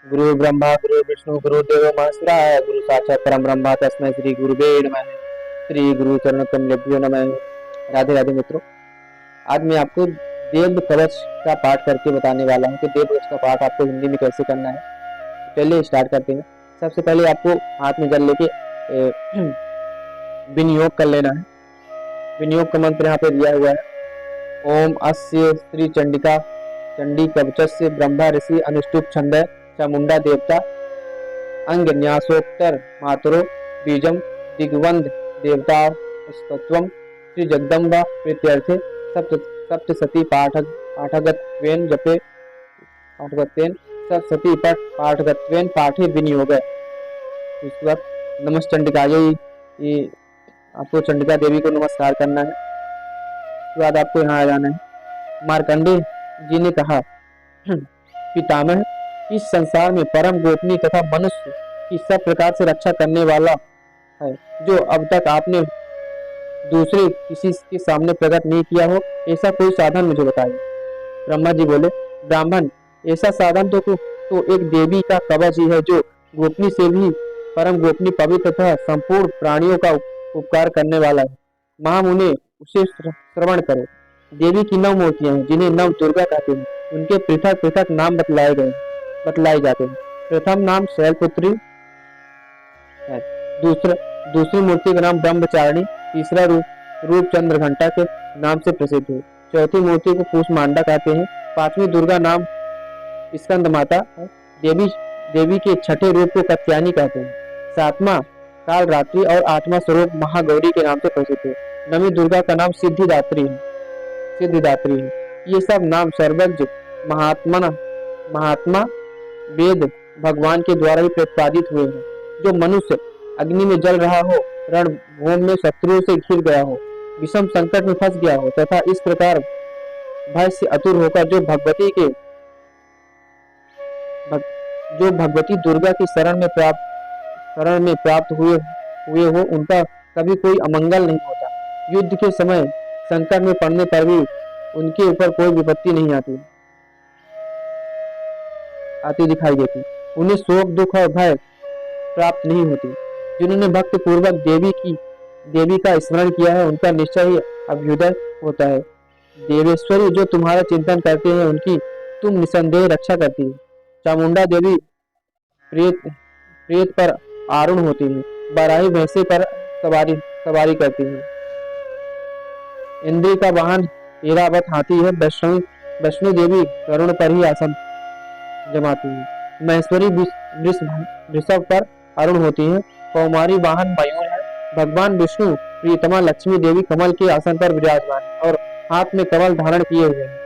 गुरु ब्रह्मा गुरु विष्णु गुरु देवो महेश्वराय गुरु साक्षात परम ब्रह्मा तस्मै श्री गुरुवे नमः। श्री गुरु चरण कमलेभ्यो नमः। राधे राधे मित्रों, आज मैं आपको देव कवच का पाठ करके बताने वाला हूँ कि देव कवच का पाठ आपको हिंदी में कैसे करना है। चलिए स्टार्ट करते हैं। सबसे पहले आपको हाथ में जल लेके विनियोग कर लेना है। विनियोग का मंत्र यहाँ पे दिया हुआ है। ओम अस्य श्री चंडिका चंडी कवचस्य ब्रह्मा ऋषि अनुष्टुप छंद चामुंडा देवता अंग न्यासोत्तर मातरो बीजम दिग्वंद देवता स्तोत्रम श्री जगदम्बा प्रीत्यर्थे सप्तसती पाठगत्वेन जपे पाठगत्वेन सप्तसती पाठगत्वेन पाठे विनियोग। इसके बाद नमश्चंडिकायै, ये आपको चंडिका देवी को नमस्कार करना है। उसके बाद आपको यहाँ आ जाना है। मार्कंडे जी ने कहा, पितामह, इस संसार में परम गोपनीय तथा मनुष्य की सब प्रकार से रक्षा करने वाला है, जो अब तक आपने दूसरे किसी के सामने प्रकट नहीं किया हो, ऐसा कोई साधन मुझे बताइए। ब्रह्मा जी बोले, ब्राह्मण, ऐसा साधन तो एक देवी का कवच ही है, जो गोपनीय से भी परम गोपनीय पवित्र तथा संपूर्ण प्राणियों का उपकार करने वाला है। महामुने, उसे श्रवण करो। देवी की 9 मूर्तियां हैं, जिन्हें 9 दुर्गा कहते हैं। उनके पृथक पृथक नाम बतलाए जाते हैं। प्रथम नाम शैलपुत्री है। दूसरी मूर्ति का नाम ब्रह्मचारिणी, तीसरा रूप चंद्रघंटा के नाम से प्रसिद्ध है। चौथी मूर्ति को कूष्मांडा कहते हैं। 5वीं दुर्गा नाम स्कंद माता है। देवी के छठे रूप को कत्यानी कहते हैं। 7वां काल रात्रि और 8वां स्वरूप महागौरी के नाम से प्रसिद्ध है। 9वीं दुर्गा का नाम सिद्धिदात्री है। ये सब नाम सर्वज्ञ महात्मा वेद भगवान के द्वारा ही प्रतिपादित हुए हैं। जो मनुष्य अग्नि में जल रहा हो, रणभूमि में शत्रुओं से घिर गया हो, विषम संकट में फंस गया हो तथा इस प्रकार भय से आतुर होकर जो भगवती दुर्गा की शरण में प्राप्त हुए हो, उनका कभी कोई अमंगल नहीं होता। युद्ध के समय संकट में पड़ने पर भी उनके ऊपर कोई विपत्ति नहीं आती दिखाई देती। उन्हें शोक दुख और भय प्राप्त नहीं होती। जिन्होंने भक्ति पूर्वक देवी का स्मरण किया है, उनका निश्चय ही अभ्युदय होता है। देवेश्वरी, जो तुम्हारा चिंतन करते हैं, उनकी तुम निसंदेह रक्षा करती है। चामुंडा देवी प्रेत पर आरूढ़ होती है। बाराही भैंसे पर सवारी करती है। इंद्री का वाहन ऐरावत हाथी है। वैष्णो देवी गरुड़ पर ही आसन जमाती है। महेश्वरी वृषभ पर अरुण होती है। कौमारी वाहन मयूर है। भगवान विष्णु प्रियतमा लक्ष्मी देवी कमल के आसन पर विराजमान है और हाथ में कमल धारण किए हुए हैं।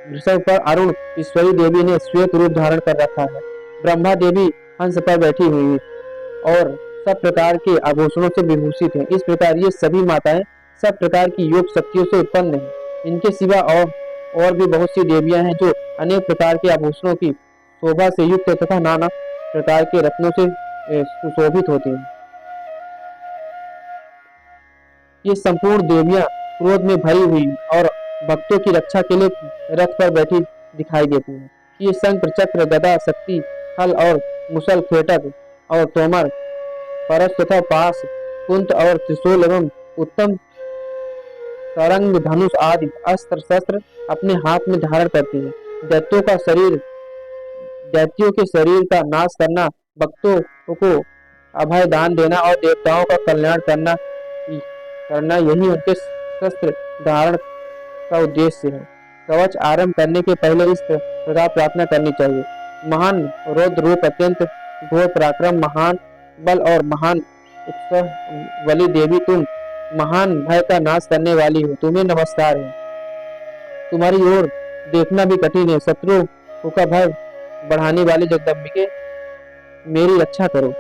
वृषभ पर अरुण ईश्वरी देवी ने श्वेत रूप धारण कर रखा है। ब्रह्मा देवी हंस पर बैठी हुई है और सब प्रकार के आभूषणों से विभूषित हैं। इस प्रकार ये सभी माताएं सब प्रकार की योग शक्तियों से उत्पन्न हैं। इनके सिवा और भी बहुत सी देवियां हैं, जो अनेक प्रकार के आभूषणों की शोभा से युक्त तथा नाना प्रकार के रत्नों से सुशोभित होती हैं। ये संपूर्ण देवियां क्रोध में भरी हुई और भक्तों की रक्षा के लिए रथ पर बैठी दिखाई देती हैं। ये शंख चक्र गदा शक्ति हल और मुसल खेटक और तोमर परस तथा पास कुंत और त्रिशूल एवं उत्तम तरंग धनुष आदि अस्त्र शस्त्र अपने हाथ में धारण करती है। दैत्यों के शरीर का नाश करना, भक्तों को अभय दान देना और देवताओं का कल्याण करना यही उनके शस्त्र धारण का उद्देश्य है। कवच आरंभ करने के पहले इस प्रकार प्रार्थना करनी चाहिए। महान रौद्र रूप, अत्यंत घोर पराक्रम, महान बल और महान उत्साह वाली देवी, तुम महान भय का नाश करने वाली हो, तुम्हें नमस्कार है। तुम्हारी ओर देखना भी कठिन है। शत्रुओं का भय बढ़ाने वाली जगदम्बिके, मेरी रक्षा करो।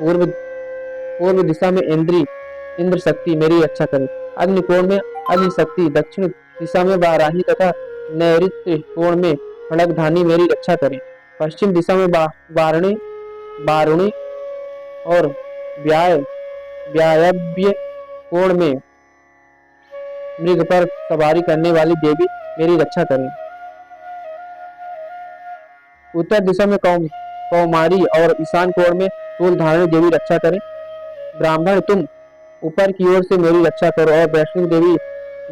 पूर्व दिशा में इंद्र शक्ति मेरी रक्षा करे। अग्निकोण में अग्नि शक्ति, दक्षिण दिशा में वाराही तथा नैऋत्य कोण में खड़गधानी मेरी रक्षा करे। पश्चिम दिशा में वारुणी और व्यायव्य कोण में मृग पर सवारी करने वाली देवी मेरी रक्षा करें। उत्तर दिशा में कौमारी और ईशान कोण में शूल धारणी देवी रक्षा करें। ब्राह्मण तुम ऊपर की ओर से मेरी रक्षा करो और वैष्णो देवी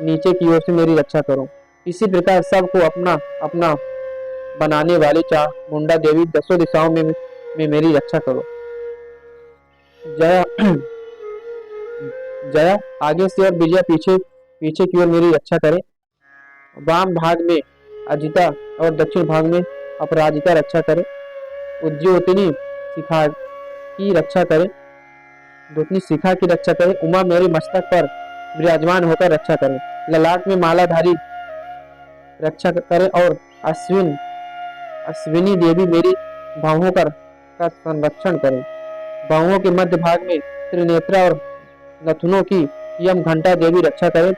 नीचे की ओर से मेरी रक्षा करो। इसी प्रकार सबको अपना अपना बनाने वाली चामुंडा देवी दसों दिशाओं में मेरी रक्षा करो। जया जया आगे से और विजया पीछे पीछे की ओर मेरी रक्षा करे। वाम भाग में अजिता और दक्षिण भाग में अपराजिता रक्षा करे। उद्योतनी शिखा की रक्षा करे। दूतनी शिखा की रक्षा करे। उमा मेरे मस्तक पर विराजमान होकर रक्षा करे। ललाट में मालाधारी रक्षा करे और अश्विनी देवी मेरी बाहों का संरक्षण करे। बाहों के मध्य भाग में त्रिनेत्रा और नथुनों की यम घंटा देवी रक्षा करे।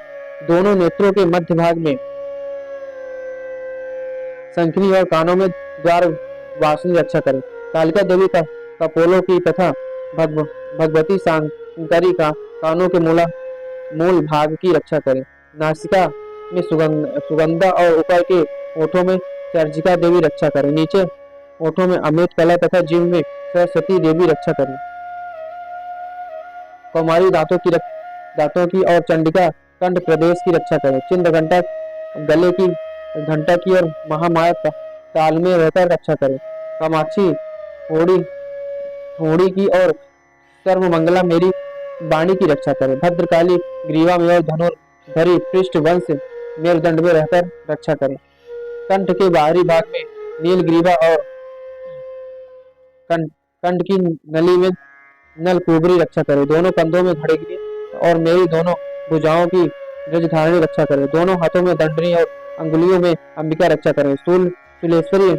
दोनों नेत्रों के मध्य भाग में शंखनी और कानों में द्वार वासनी रक्षा करे। कालिका देवी का कपोलों की तथा भगवती शंकरी का कानों के मूल भाग की रक्षा करे। नासिका में सुगंधा और ऊपर के ओठों में चर्चिका देवी रक्षा करे। नीचे ओठों में अमृत कला तथा जीव में सरस्वती देवी रक्षा करे। कौमारी दांतों की और चंडिका कंठ प्रदेश की रक्षा करे। चिंद घंटा गले की घंटा की और महामाया ताल में रहकर रक्षा करे। कामाक्षी थोड़ी की और सर्वमंगला मेरी वाणी की रक्षा करे। भद्रकाली ग्रीवा में और धनुर्धरी पृष्ठ वंश मेरुदंड में रहकर रक्षा करे। कंठ के बाहरी भाग में नील ग्रीवा और कंठ की नली में नल कुबरी रक्षा करे। दोनों कंधों में घड़ेगी और मेरी दोनों भुजाओं की रजधारणी रक्षा करे। दोनों हाथों में दंडनी और अंगुलियों में अंबिका रक्षा करे। कुलेश्वरी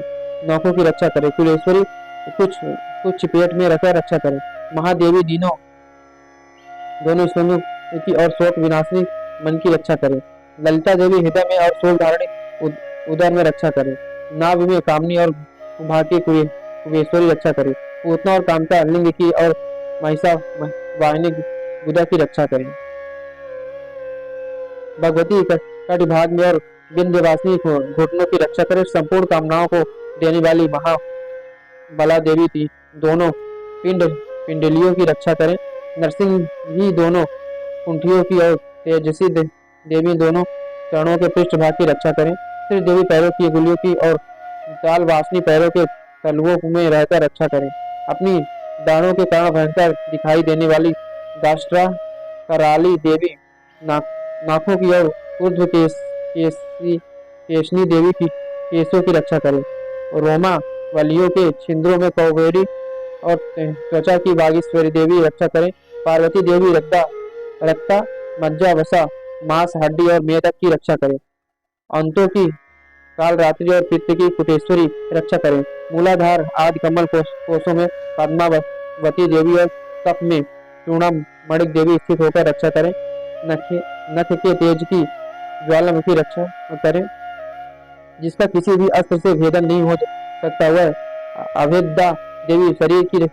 नौकों की रक्षा करे। कुलेश्वरी कुछ पेट में रखकर रक्षा करे। महादेवी दोनों स्तनों की और शोक विनाशिनी मन की रक्षा करे। ललिता देवी हृदय में और शूल धारणी उदर में रक्षा करे। नाभ में कामनी और कुभाकी कुबेश्वरी रक्षा करे। पूतना और कामता लिंग की और महिषा वाहिनी गुदा की रक्षा करे। भगवती कटिभाग में और विंध्यवासिनी घुटनों की रक्षा करे। संपूर्ण कामनाओं को देने वाली महाबला देवी थी दोनों पिंडलियों की रक्षा करें। नरसिंह ही दोनों कुंठियों की और तेजसी देवी दोनों चरणों के पृष्ठ भाग की रक्षा करें। श्री देवी पैरों की गुलियों की और ताल वासनी पैरों के तलुओं में रहकर रक्षा करें। अपनी दानों के कारण भयंकर दिखाई देने वाली दाष्ट्रा कराली देवी नाकों की और ऊर्ध्व केशनी देवी की केशों की रक्षा करें। रोमा वलियों के छिंद्रों में कौवेरी और त्वचा की बागेश्वरी देवी रक्षा करें। पार्वती देवी रक्ता मज्जा वसा मांस हड्डी और मेदक की रक्षा करें। अंतों की काल रात्रि और पित्त की कुटेश्वरी रक्षा करें। मूलाधार आदि कमल कोशों में पद्मावती देवी और कफ में चूड़म मणिक देवी स्थित होकर रक्षा करें। नख के तेज की ज्वालामुखी रक्षा करें। जिसका किसी भी अस्त्र से भेदन नहीं हो सकता वह अभेदा देवी शरीर की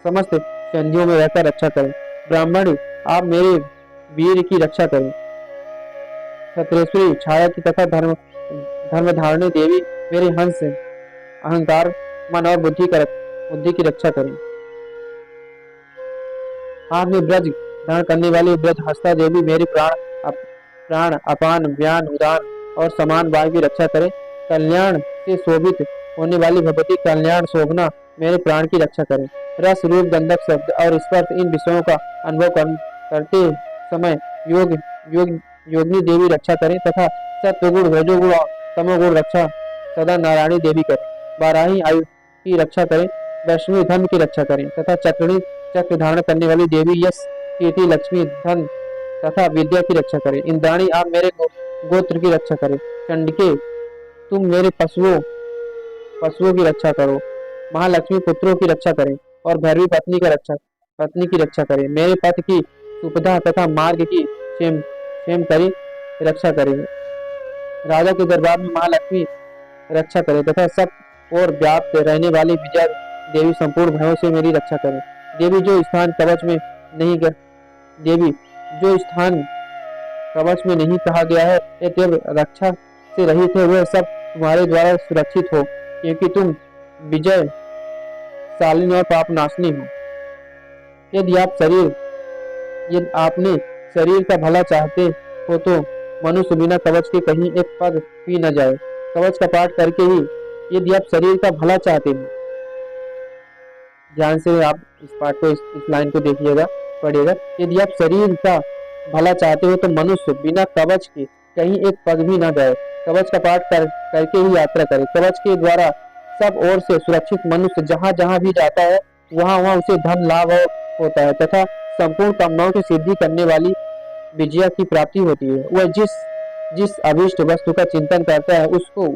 समस्त संधियों में रहकर रक्षा करें। ब्राह्मण आप मेरे वीर की रक्षा करें। क्षत्रेश्वरी छाया की तथा धर्म धारणी देवी मेरे हंस अहंकार मन और बुद्धि की रक्षा करें। हाथ में ब्रज धारण करने वाली ब्रज हस्ता देवी मेरी प्राण अपान व्यान उदान और समान वायु की रक्षा करें। कल्याण से शोभित होने वाली भगवती कल्याण शोभना मेरे प्राण की रक्षा करें। रस रूप गंधक शब्द और स्पर्श इन विषयों का अनुभव करते समय योगिनी देवी रक्षा करें तथा सत्वगुण रजोगुण और तमोगुण रक्षा सदा नारायणी देवी करें। बाराही आयु की रक्षा करें। वैष्णवी धर्म की रक्षा करें तथा चक्र धारण करने वाली देवी यश कीर्ति लक्ष्मी धन तथा विद्या की रक्षा करें। इंद्राणी आप मेरे गोत्र की रक्षा करें। चंडिके तुम मेरे पशुओं की रक्षा करो। महालक्ष्मी पुत्रों की रक्षा करें और भैरवी पत्नी की रक्षा करें। मेरे पथ की सुविधा तथा मार्ग की क्षेम करी रक्षा करें। राजा के दरबार में महालक्ष्मी रक्षा करे तथा सब और व्याप्त रहने वाली विजया देवी संपूर्ण भयों से मेरी रक्षा करे। देवी जो स्थान कवच में नहीं कहा गया है यद्यप रक्षा से रहित है वह सब तुम्हारे द्वारा सुरक्षित हो, क्योंकि तुम विजय शालिनी और पाप नाशनी हो। यदि आपने शरीर का भला चाहते हो तो मनुष्य बिना कवच के कहीं एक पग भी न जाए। कवच का पाठ करके ही यदि आप शरीर का भला चाहते हो, ध्यान से आप इस पाठ को इस लाइन को देखिएगा, पढ़िएगा। यदि आप शरीर का भला चाहते हो तो मनुष्य बिना कवच के कहीं एक पग भी न जाए। कवच का पाठ करके ही यात्रा करे। कवच के द्वारा सब ओर से सुरक्षित मनुष्य जहाँ जहाँ भी जाता है वहाँ वहाँ उसे धन लाभ होता है तथा संपूर्ण कामनाओं की सिद्धि करने वाली विजया की प्राप्ति होती है। वह जिस अभीष्ट वस्तु का चिंतन करता है उसको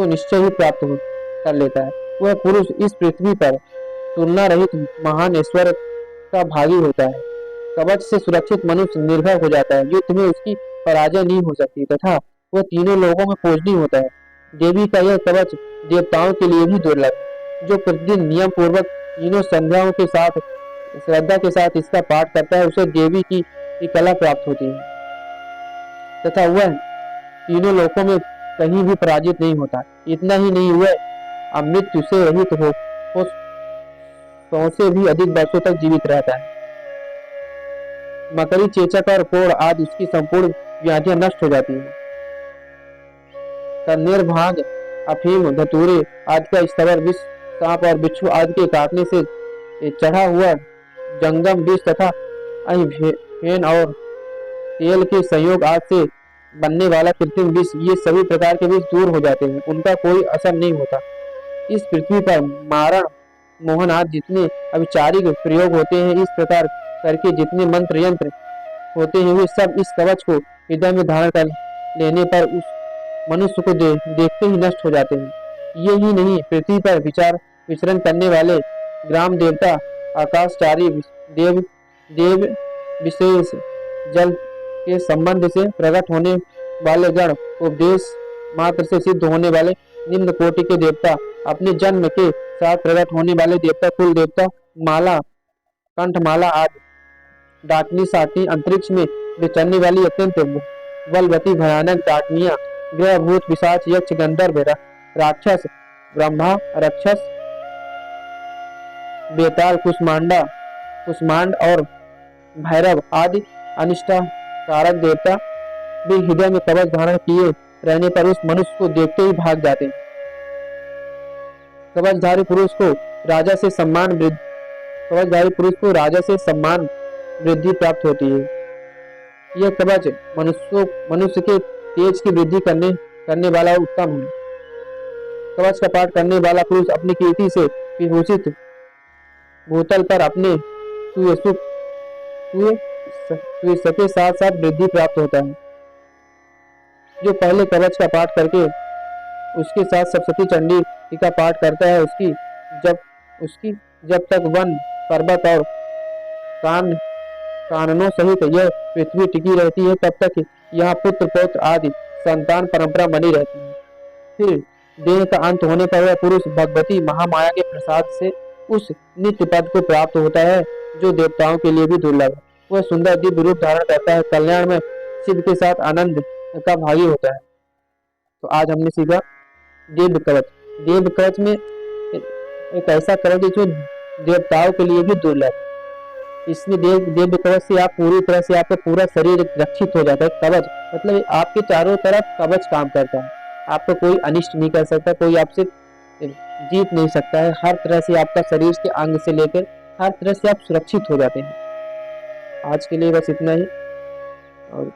निश्चय ही प्राप्त कर लेता है। वह पुरुष इस पृथ्वी पर तुलना रहित महान ईश्वर का भागी होता है। कवच से सुरक्षित मनुष्य निर्भय हो जाता है, युद्ध में उसकी पराजय नहीं हो सकती तथा वह तीनों लोगों में पूजनीय होता है। देवी का यह कवच देवताओं के लिए भी दुर्लभ है। जो प्रतिदिन नियम पूर्वक तीनों संध्याओं के साथ श्रद्धा के साथ इसका पाठ करता है उसे देवी की कला प्राप्त होती है तथा वह तीनों लोकों में कहीं भी पराजित नहीं होता। इतना ही नहीं, वह अमृत्यु से रहित हो 100 से भी अधिक वर्षों तक जीवित रहता है। मकरी, चेचक और कोढ़ आदि उसकी संपूर्ण व्याधियां नष्ट हो जाती हैं। कन्नेर, भांग, अफीम, धतूरे आदि का स्थवर विष, सांप और बिच्छू आदि के काटने से चढ़ा हुआ जंगम विष तथा फेन और तेल के संयोग आदि से बनने वाला कृत्रिम विष, ये सभी प्रकार के विष दूर हो जाते हैं, उनका कोई असर नहीं होता। इस पृथ्वी पर मारण, मोहन आदि जितने अविचारिक प्रयोग होते हैं, इस प्रकार करके जितने मंत्र यंत्र होते हैं, वे सब इस कवच को हृदय में धारण कर लेने पर उस मनुष्य को देखते ही नष्ट हो जाते हैं। ये ही नहीं, पृथ्वी पर विचरण करने वाले ग्राम देवता, आकाशचारी देव विशेष, जल के संबंध से प्रकट होने वाले गण, उपदेश मात्र से सिद्ध होने वाले निम्न कोटि के देवता, अपने जन्म के साथ प्रकट होने वाले देवता, कुल देवता, माला, कंठमाला आदि, डाकनी, साकनी, अंतरिक्ष में विचरने वाली अत्यंत बलवती भयानक डाकनियां, ग्रह, भूत, पिशाच, यक्ष, गंधर्व, राक्षस, ब्रह्मा, राक्षस, बेताल, कुष्मांड और भैरव आदि अनिष्टकारक देवता भी हृदय में कवच धारण किए रहने पर उस मनुष्य को देखते ही भाग जाते हैं। कवचधारी पुरुष को राजा से सम्मान वृद्धि प्राप्त होती है। यह कवच मनुष्य के तेज की वृद्धि करने वाला उत्तम है। कवच का पाठ करने वाला पुरुष अपनी कीर्ति से विभूषित भूतल पर अपने के साथ साथ वृद्धि प्राप्त होता है। जो पहले कवच का पाठ करके उसके साथ सप्तशती चंडी का पाठ करता है, उसकी जब तक वन, पर्वत और काननों सहित यह पृथ्वी टिकी रहती है, तब तक यहाँ पुत्र पौत्र आदि संतान परंपरा बनी रहती है। फिर देह का अंत होने पर वह पुरुष भगवती महामाया के प्रसाद से उस नित्य पद को प्राप्त होता है जो देवताओं के लिए भी दुर्लभ है। वह सुंदर दिव्य रूप धारण करता है, कल्याण में शिव के साथ आनंद का भागी होता है। तो आज हमने सीखा दिव्य कवच। दिव्य कवच में एक ऐसा कवच जो देवताओं के लिए भी दुर्लभ है। इसमें दिव्य कवच से आप पूरी तरह से आपका पूरा शरीर रक्षित हो जाता है। कवच मतलब आपके चारों तरफ कवच काम करता है, आपको कोई अनिष्ट नहीं कर सकता, कोई आपसे जीत नहीं सकता है। हर तरह से आपका शरीर के अंग से लेकर हर तरह से आप सुरक्षित हो जाते हैं। आज के लिए बस इतना ही और